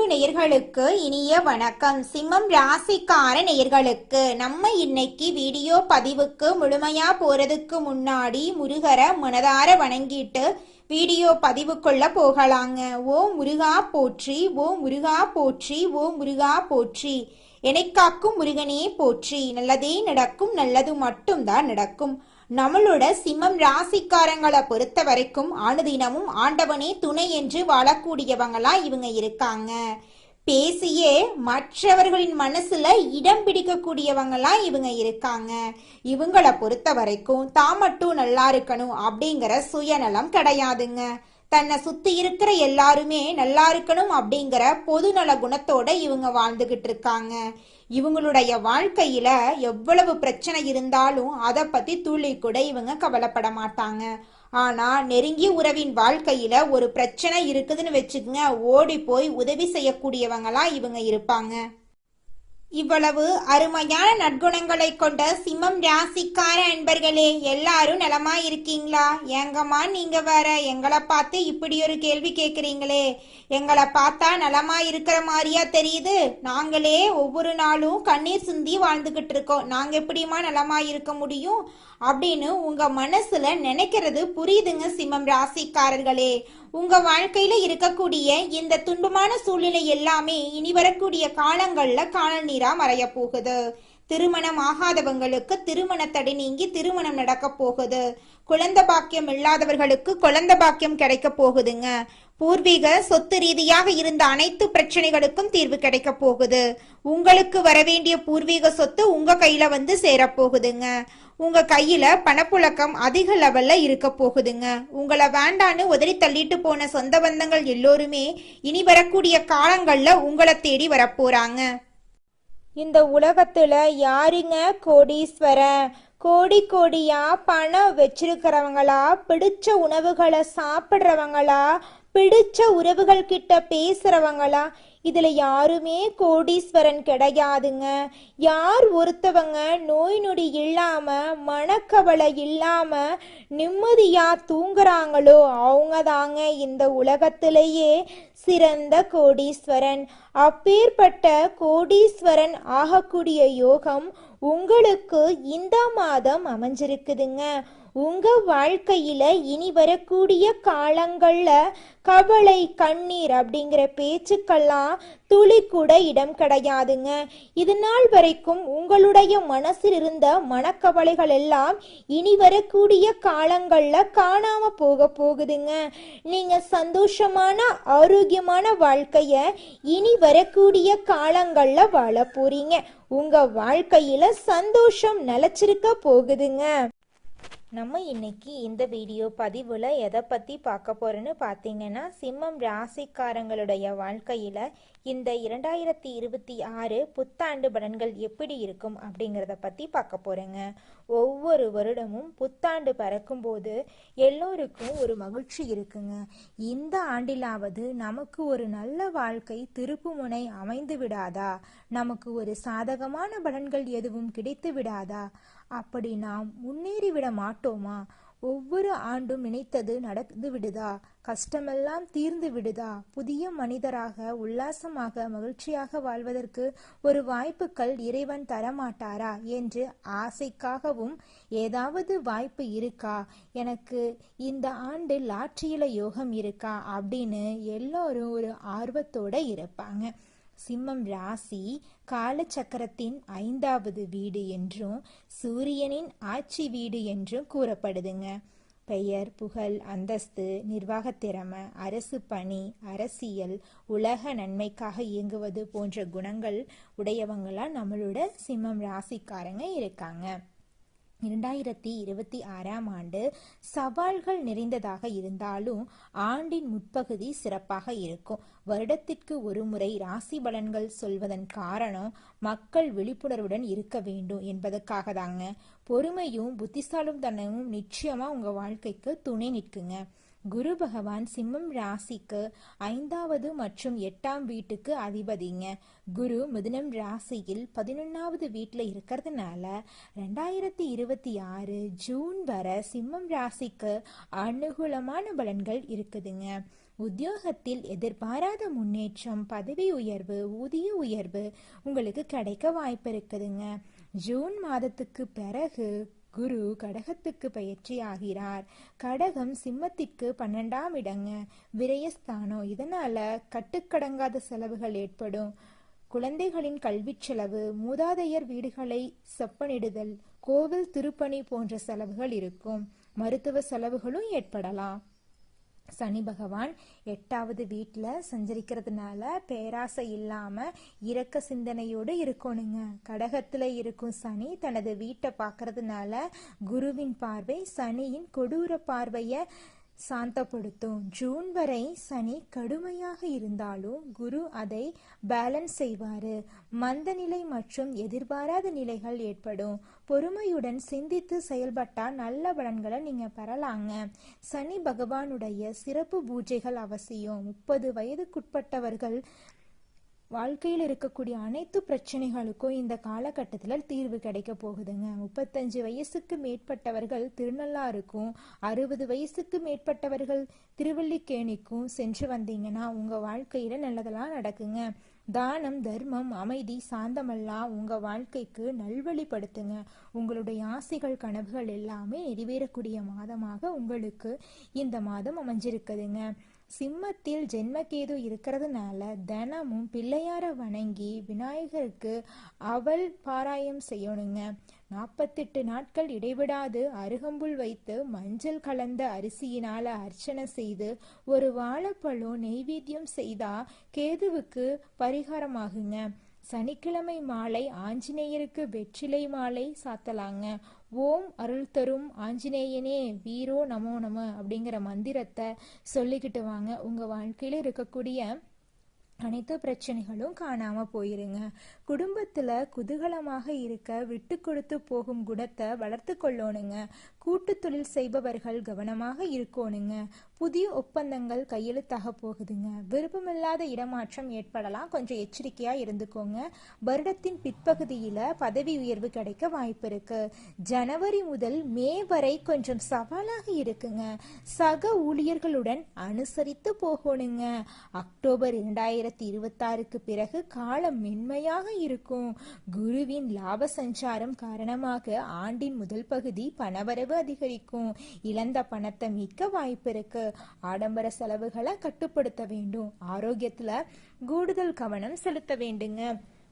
நேயர்களுக்கு இனிய வணக்கம். சிம்மம் ராசிக்கார நேயர்களுக்கு நம்ம இன்னைக்கு வீடியோ பதிவுக்கு முழுமையா போறதுக்கு முன்னாடி முருகரை மனதார வணங்கிட்டு வீடியோ பதிவுக்குள்ள போகலாங்க. ஓ முருகா போற்றி, ஓ முருகா போற்றி, ஓ முருகா போற்றி. எனக்காக்கும் முருகனே போற்றி. நல்லதே நடக்கும், நல்லது மட்டும்தான் நடக்கும். நம்மளோட சிம்மம் ராசிக்காரங்களை பொறுத்த வரைக்கும் அனுதினமும் ஆண்டவனே துணை என்று வாழக்கூடியவங்களா இவங்க இருக்காங்க. பேசியே மற்றவர்களின் மனசுல இடம் பிடிக்கக்கூடியவங்களா இவங்க இருக்காங்க. இவங்களை பொறுத்த வரைக்கும் தான் மட்டும் நல்லா இருக்கணும் அப்படிங்கிற சுயநலம் கிடையாதுங்க. தன்னை சுத்தி இருக்கிற எல்லாருமே நல்லா இருக்கணும் அப்படிங்கிற பொதுநல குணத்தோட இவங்க வாழ்ந்துகிட்டு இருக்காங்க. இவங்களுடைய வாழ்க்கையில எவ்வளவு பிரச்சனை இருந்தாலும் அதை பத்தி துளி கூட இவங்க கவலைப்பட மாட்டாங்க. ஆனா நெருங்கிய உறவின் வாழ்க்கையில ஒரு பிரச்சனை இருக்குதுன்னு வச்சுக்கங்க, ஓடி போய் உதவி செய்யக்கூடியவங்களா இவங்க இருப்பாங்க. இவ்வளவு அருமையான நற்குணங்களை கொண்ட சிம்மம் ராசிக்கார அன்பர்களே, எல்லாரும் நலமா இருக்கீங்களா? ஏங்கம்மா நீங்க வேற எங்களை பார்த்து இப்படி ஒரு கேள்வி கேட்குறீங்களே? எங்களை பார்த்தா நலமா இருக்கிற மாதிரியா தெரியுது? நாங்களே ஒவ்வொரு நாளும் கண்ணீர் சிந்தி வாழ்ந்துகிட்டு இருக்கோம். நாங்க எப்படிமா நலமா இருக்க முடியும் அப்படின்னு உங்க மனசுல நினைக்கிறது புரியுதுங்க சிம்மம் ராசிக்காரர்களே. உங்க வாழ்க்கையில இருக்கக்கூடிய இந்த துன்பமான சூழ்நிலை எல்லாமே இனி வரக்கூடிய காலங்கள்ல காணல் நீரா மறைய போகுது. திருமணம் ஆகாதவங்களுக்கு திருமண தடை நீங்கி திருமணம் நடக்க போகுது. குழந்தை பாக்கியம் இல்லாதவர்களுக்கு குழந்தை பாக்கியம் கிடைக்க போகுதுங்க. பூர்வீக சொத்து ரீதியாக இருந்த அனைத்து பிரச்சனைகளுக்கும் தீர்வு கிடைக்க போகுது. உங்களுக்கு வரவேண்டிய பூர்வீக சொத்து உங்க கையில வந்து சேரப்போகுதுங்க. உங்க கையில பணப்புழக்கம் அதிக லெவல்ல இருக்க போகுதுங்க. உங்களை வேண்டான்னு உதறி தள்ளிட்டு போன சொந்த பந்தங்கள் எல்லோருமே இனி வரக்கூடிய காலங்கள்ல உங்களை தேடி வரப்போறாங்க. இந்த உலகத்துல யாருங்க கோடீஸ்வரன்? கோடி கோடியா பணம் வச்சிருக்கிறவங்களா, பிடிச்ச உணவுகளை சாப்பிட்றவங்களா, பிடிச்ச உறவுகள் கிட்ட பேசுறவங்களா? இதுல யாருமே கோடீஸ்வரன் கிடையாதுங்க. யார் ஒருத்தவங்க நோய் நொடி இல்லாம மனக்கவலை இல்லாம நிம்மதியா தூங்குறாங்களோ அவங்க தாங்க இந்த உலகத்திலேயே சிறந்த கோடீஸ்வரன். அப்பேற்பட்ட கோடீஸ்வரன் ஆகக்கூடிய யோகம் உங்களுக்கு இந்த மாதம் அமைஞ்சிருக்குதுங்க. உங்க வாழ்க்கையில இனி வரக்கூடிய காலங்கள்ல கவலை கண்ணீர் அப்படிங்கிற பேச்சுக்கெல்லாம் துளி கூட இடம் கிடையாதுங்க. இது நாள் வரைக்கும் உங்களுடைய மனசில் இருந்த மனக்கவலைகள் எல்லாம் இனி வரக்கூடிய காலங்கள்ல காணாம போகுதுங்க. நீங்க சந்தோஷமான ஆரோக்கியமான வாழ்க்கைய இனி வரக்கூடிய காலங்கள்ல வாழ போறீங்க. உங்க வாழ்க்கையில சந்தோஷம் நிலைச்சிருக்க போகுதுங்க. நம்ம இன்னைக்கு இந்த வீடியோ பதிவில் எதை பற்றி பார்க்க போகிறோன்னு பார்த்தீங்கன்னா, சிம்மம் ராசிக்காரங்களுடைய வாழ்க்கையில் இந்த 2026 புத்தாண்டு பலன்கள் எப்படி இருக்கும் அப்படிங்கிறத பற்றி பார்க்க போகிறேங்க. ஒவ்வொரு வருடமும் புத்தாண்டு பறக்கும்போது எல்லோருக்கும் ஒரு மகிழ்ச்சி இருக்குங்க. இந்த ஆண்டிலாவது நமக்கு ஒரு நல்ல வாழ்க்கை திருப்புமுனை அமைந்து விடாதா? நமக்கு ஒரு சாதகமான பலன்கள் எதுவும் கிடைத்து விடாதா? அப்படி நாம் முன்னேறிவிட மாட்டோமா? ஒவ்வொரு ஆண்டும் நினைத்தது நடந்து விடுதா? கஷ்டமெல்லாம் தீர்ந்து விடுதா? புதிய மனிதராக உல்லாசமாக மகிழ்ச்சியாக வாழ்வதற்கு ஒரு வாய்ப்புகள் இறைவன் தரமாட்டாரா என்று ஆசைக்காகவும் ஏதாவது வாய்ப்பு இருக்கா? எனக்கு இந்த ஆண்டு லாட்டரியில யோகம் இருக்கா அப்படின்னு எல்லோரும் ஒரு ஆர்வத்தோட இருப்பாங்க. சிம்மம் ராசி காலச்சக்கரத்தின் 5வது வீடு என்றும் சூரியனின் ஆட்சி வீடு என்றும் கூறப்படுதுங்க. பெயர், புகழ், அந்தஸ்து, நிர்வாகத் திறமை, அரசு பணி, அரசியல், உலக நன்மைக்காக இயங்குவது போன்ற குணங்கள் உடையவங்களா நம்மளோட சிம்மம் ராசிக்காரங்க இருக்காங்க. 2026 ஆண்டு சவால்கள் நிறைந்ததாக இருந்தாலும் ஆண்டின் முற்பகுதி சிறப்பாக இருக்கும். வருடத்திற்கு ஒரு முறை ராசி பலன்கள் சொல்வதன் காரணம் மக்கள் விழிப்புணர்வுடன் இருக்க வேண்டும் என்பதற்காக தாங்க. பொறுமையும் புத்திசாலித்தனமும் நிச்சயமா உங்க வாழ்க்கைக்கு துணை நிற்குங்க. குரு பகவான் சிம்மம் ராசிக்கு 5வது மற்றும் 8ஆம் வீட்டுக்கு அதிபதிங்க. குரு மிதுனம் ராசியில் 11வது வீட்டில் இருக்கிறதுனால 2026 ஜூன் வரை சிம்மம் ராசிக்கு அனுகூலமான பலன்கள் இருக்குதுங்க. உத்தியோகத்தில் எதிர்பாராத முன்னேற்றம், பதவி உயர்வு, ஊதிய உயர்வு உங்களுக்கு கிடைக்க வாய்ப்பு இருக்குதுங்க. ஜூன் மாதத்துக்கு பிறகு குரு கடகத்துக்கு பயிற்சி ஆகிறார். கடகம் சிம்மத்திற்கு 12ஆம் இடங்க, விரயஸ்தானம். இதனால கட்டுக்கடங்காத செலவுகள் ஏற்படும். குழந்தைகளின் கல்வி செலவு, மூதாதையர் வீடுகளை செப்பனிடுதல், கோவில் திருப்பணி போன்ற செலவுகள் இருக்கும். மருத்துவ செலவுகளும் ஏற்படலாம். சனி பகவான் 8வது வீட்டில் சஞ்சரிக்கிறதுனால பேராசை இல்லாம இரக்க சிந்தனையோடு இருக்கணுங்க. கடகத்துல இருக்கும் சனி தனது வீட்டை பார்க்கறதுனால குருவின் பார்வை சனியின் கொடூர பார்வைய சாந்தப்படுத்தும். ஜூன் வரை சனி கடுமையாக இருந்தாலும் குரு அதை பேலன்ஸ் செய்வாரு. மந்த நிலை மற்றும் எதிர்பாராத நிலைகள் ஏற்படும். பொறுமையுடன் சிந்தித்து செயல்பட்டா நல்ல பலன்களை நீங்க பெறலாங்க. சனி பகவானுடைய சிறப்பு பூஜைகள் அவசியம். 30 வயதுக்குட்பட்டவர்கள் வாழ்க்கையில் இருக்கக்கூடிய அனைத்து பிரச்சனைகளுக்கும் இந்த காலகட்டத்தில் தீர்வு கிடைக்க போகுதுங்க. 35 வயசுக்கு மேற்பட்டவர்கள் திருநள்ளாருக்கும், 60 வயசுக்கு மேற்பட்டவர்கள் திருவல்லிக்கேணிக்கும் சென்று வந்தீங்கன்னா உங்க வாழ்க்கையில நல்லதெல்லாம் நடக்குங்க. தானம், தர்மம், அமைதி, சாந்தமெல்லாம் உங்க வாழ்க்கைக்கு நல்வழிப்படுத்துங்க. உங்களுடைய ஆசைகள், கனவுகள் எல்லாமே நிறைவேறக்கூடிய மாதமாக உங்களுக்கு இந்த மாதம் அமைஞ்சிருக்குதுங்க. சிம்மத்தில் ஜென்மகேது இருக்கிறதுனால தினமும் பிள்ளையார வணங்கி விநாயகருக்கு அவல் பாராயம் செய்யணுங்க. 48 நாட்கள் இடைவிடாது அருகம்புல் வைத்து மஞ்சள் கலந்த அரிசியினால அர்ச்சனை செய்து ஒரு வாழைப்பழம் நெய்வேத்தியம் செய்தா கேதுவுக்கு பரிகாரமாகுங்க. சனிக்கிழமை மாலை ஆஞ்சநேயருக்கு வெற்றிலை மாலை சாத்தலாங்க. ஓம் அருள் தரும் ஆஞ்சநேயனே வீரோ நமோ நம அப்படிங்கிற மந்திரத்தை சொல்லிக்கிட்டு வாங்க. உங்க வாழ்க்கையில இருக்கக்கூடிய அனைத்து பிரச்சனைகளும் காணாம போயிருங்க. குடும்பத்துல குதூகலமாக இருக்க விட்டு கொடுத்து போகும் குணத்தை வளர்த்து கொள்ளணுங்க. கூட்டு தொழில் செய்பவர்கள் கவனமாக இருக்கணுங்க. புதிய ஒப்பந்தங்கள் கையெழுத்தாக போகுதுங்க. விருப்பமில்லாத இடமாற்றம் ஏற்படலாம், கொஞ்சம் எச்சரிக்கையா இருந்துக்கோங்க. வருடத்தின் பிற்பகுதியில பதவி உயர்வு கிடைக்க வாய்ப்பு இருக்கு. ஜனவரி முதல் மே வரை கொஞ்சம் சவாலாக இருக்குங்க. சக ஊழியர்களுடன் அனுசரித்து போகணுங்க. அக்டோபர் 2026க்கு பிறகு காலம் மென்மையாக இருக்கும். குருவின் லாப சஞ்சாரம் காரணமாக ஆண்டின் முதல் பகுதி பணவரவு அதிகரிக்கும். இழந்த பணத்தை மீட்க வாய்ப்பு இருக்கு. ஆடம்பர செலவுகளை கட்டுப்படுத்த வேண்டும். ஆரோக்கியத்துல கூடுதல் கவனம் செலுத்த வேண்டுங்க.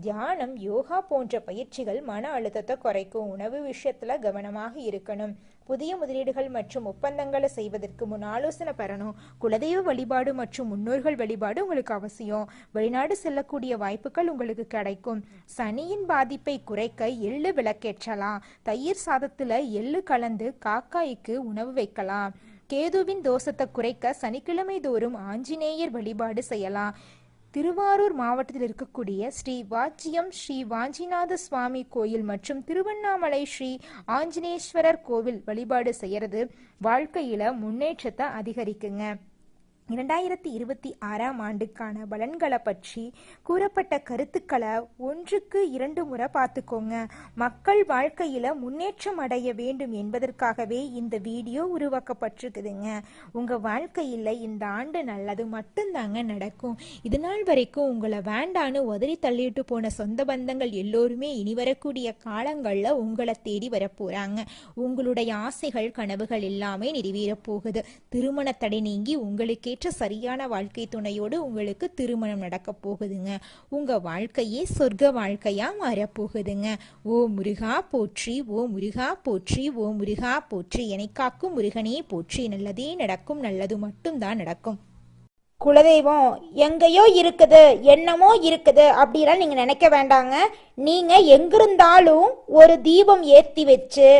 தியானம், யோகா போன்ற பயிற்சிகள் மன அழுத்தத்தை குறைக்கும். உணவு விஷயத்துல கவனமாக இருக்கணும். புதிய முதலீடுகள் மற்றும் ஒப்பந்தங்களை செய்வதற்கு முன் ஆலோசனை பெறணும். குலதெய்வ வழிபாடு மற்றும் முன்னோர்கள் வழிபாடு உங்களுக்கு அவசியம். வெளிநாடு செல்லக்கூடிய வாய்ப்புகள் உங்களுக்கு கிடைக்கும். சனியின் பாதிப்பை குறைக்க எள்ளு விளக்கேற்றலாம். தயிர் சாதத்துல எள்ளு கலந்து காக்காய்க்கு உணவு வைக்கலாம். கேதுவின் தோஷத்தை குறைக்க சனிக்கிழமை தோறும் ஆஞ்சநேயர் வழிபாடு செய்யலாம். திருவாரூர் மாவட்டத்தில் இருக்கக்கூடிய ஸ்ரீ வாச்சியம் ஸ்ரீ வாஞ்சிநாத சுவாமி கோயில் மற்றும் திருவண்ணாமலை ஸ்ரீ ஆஞ்சநேஸ்வரர் கோவில் வழிபாடு செய்யறது வாழ்க்கையில முன்னேற்றத்தை அதிகரிக்குங்க. 2026ஆம் ஆண்டுக்கான பலன்களை பற்றி கூறப்பட்ட கருத்துக்களை 1க்கு 2 முறை பார்த்துக்கோங்க. மக்கள் வாழ்க்கையில முன்னேற்றம் அடைய வேண்டும் என்பதற்காகவே இந்த வீடியோ உருவாக்கப்பட்டிருக்குதுங்க. உங்க வாழ்க்கையில இந்த ஆண்டு நல்லது மட்டும்தாங்க நடக்கும். இது நாள் வரைக்கும் உங்களை வேண்டான்னு உதறி தள்ளிட்டு போன சொந்த பந்தங்கள் எல்லோருமே இனி வரக்கூடிய காலங்கள்ல உங்களை தேடி வரப்போறாங்க. உங்களுடைய ஆசைகள், கனவுகள் எல்லாமே நிறைவேற போகுது. திருமண தடை நீங்கி உங்களுக்கே சரியான வாழ்க்கை துணையோடு உங்களுக்கு திருமணம் நடக்க போகுதுங்க. உங்க வாழ்க்கையே சொர்க்க வாழ்க்கையா மாறப்போகுதுங்க. ஓ முருகா போற்றி, ஓ முருகா போற்றி, ஓ முருகா போற்றி, என்னை காக்கும் முருகனே போற்றி. நல்லதே நடக்கும், நல்லது மட்டும்தான் நடக்கும். குலதெய்வம் எங்கேயோ இருக்குது, என்னமோ இருக்குது அப்படிலாம் நீங்க நினைக்க வேண்டாங்க. நீங்க எங்கிருந்தாலும் ஒரு தீபம் ஏற்றி வச்சு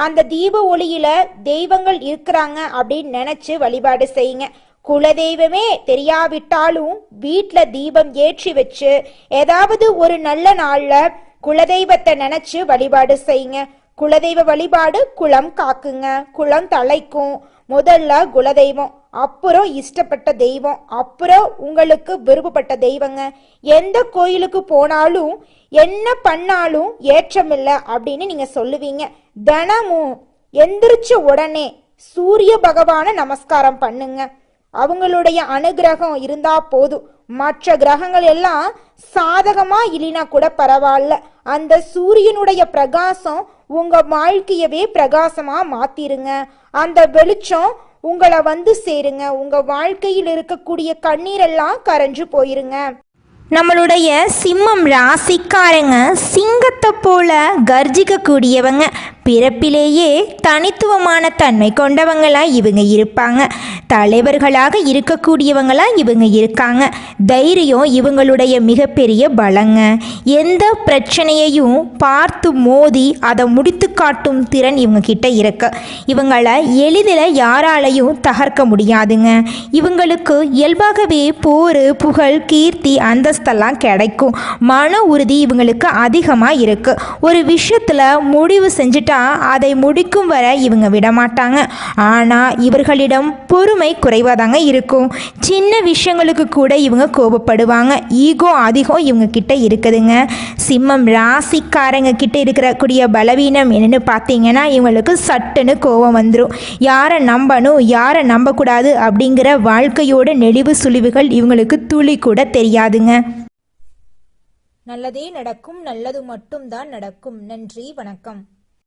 அந்த தீப ஒளியில தெய்வங்கள் இருக்கிறாங்க அப்படின்னு நினைச்சு வழிபாடு செய்யுங்க. குலதெய்வமே தெரியாவிட்டாலும் வீட்டுல தீபம் ஏற்றி வச்சு ஏதாவது ஒரு நல்ல நாள்ல குலதெய்வத்தை நினைச்சு வழிபாடு செய்யுங்க. குலதெய்வ வழிபாடு குலம் காக்குங்க, குலம் தலைக்கும். முதல்ல குலதெய்வம், அப்புறம் இஷ்டப்பட்ட தெய்வம், அப்புறம் உங்களுக்கு விருப்பப்பட்ட தெய்வங்க. எந்த கோயிலுக்கு போனாலும் என்ன பண்ணாலும் ஏற்றமில்லை அப்படின்னு நீங்க சொல்லுவீங்க. தினமும் எந்திரிச்ச உடனே சூரிய பகவான நமஸ்காரம் பண்ணுங்க. அவங்களுடைய அனுகிரகம் இருந்தா போதும். மற்ற கிரகங்கள் எல்லாம் சாதகமா இல்லைனா கூட பரவாயில்ல, அந்த சூரியனுடைய பிரகாசம் உங்க வாழ்க்கையவே பிரகாசமா மாத்திருங்க. அந்த வெளிச்சம் உங்களை வந்து சேருங்க. உங்க வாழ்க்கையில் இருக்கக்கூடிய கண்ணீரெல்லாம் கரைஞ்சு போயிருங்க. நம்மளுடைய சிம்மம் ராசிக்காரங்க சிங்கத்தை போல கர்ஜிக்கக்கூடியவங்க. பிறப்பிலேயே தனித்துவமான தன்மை கொண்டவங்களாம் இவங்க இருப்பாங்க. தலைவர்களாக இருக்கக்கூடியவங்களாம் இவங்க இருக்காங்க. தைரியம் இவங்களுடைய மிகப்பெரிய பலங்க. எந்த பிரச்சனையையும் பார்த்து மோதி அதை முடித்து காட்டும் திறன் இவங்க கிட்ட இருக்கு. இவங்களை எளிதில் யாராலையும் தகர்க்க முடியாதுங்க. இவங்களுக்கு இயல்பாகவே போர், புகழ், கீர்த்தி, அந்தஸ்தெல்லாம் கிடைக்கும். மன உறுதி இவங்களுக்கு அதிகமாக இருக்கு. ஒரு விஷயத்தில் முடிவு செஞ்சுட்டா அதை முடிக்கும் வரை இவங்க விடமாட்டாங்க. ஆனால் இவர்களிடம் பொறுமை குறைவாதாங்க இருக்கும். சின்ன விஷயங்களுக்கு கூட இவங்க கோபப்படுவாங்க. ஈகோ அதிகம் இவங்க கிட்ட இருக்குதுங்க. சிம்மம் ராசிக்காரங்க கிட்ட இருக்கக்கூடிய பலவீனம் என்னன்னு பார்த்தீங்கன்னா, இவங்களுக்கு சட்டுன்னு கோபம் வந்துடும். யாரை நம்பணும் யாரை நம்பக்கூடாது அப்படிங்கிற வாழ்க்கையோட நெளிவு சுழிவுகள் இவங்களுக்கு துளி கூட தெரியாதுங்க. நல்லதே நடக்கும், நல்லது மட்டும்தான் நடக்கும். நன்றி, வணக்கம்.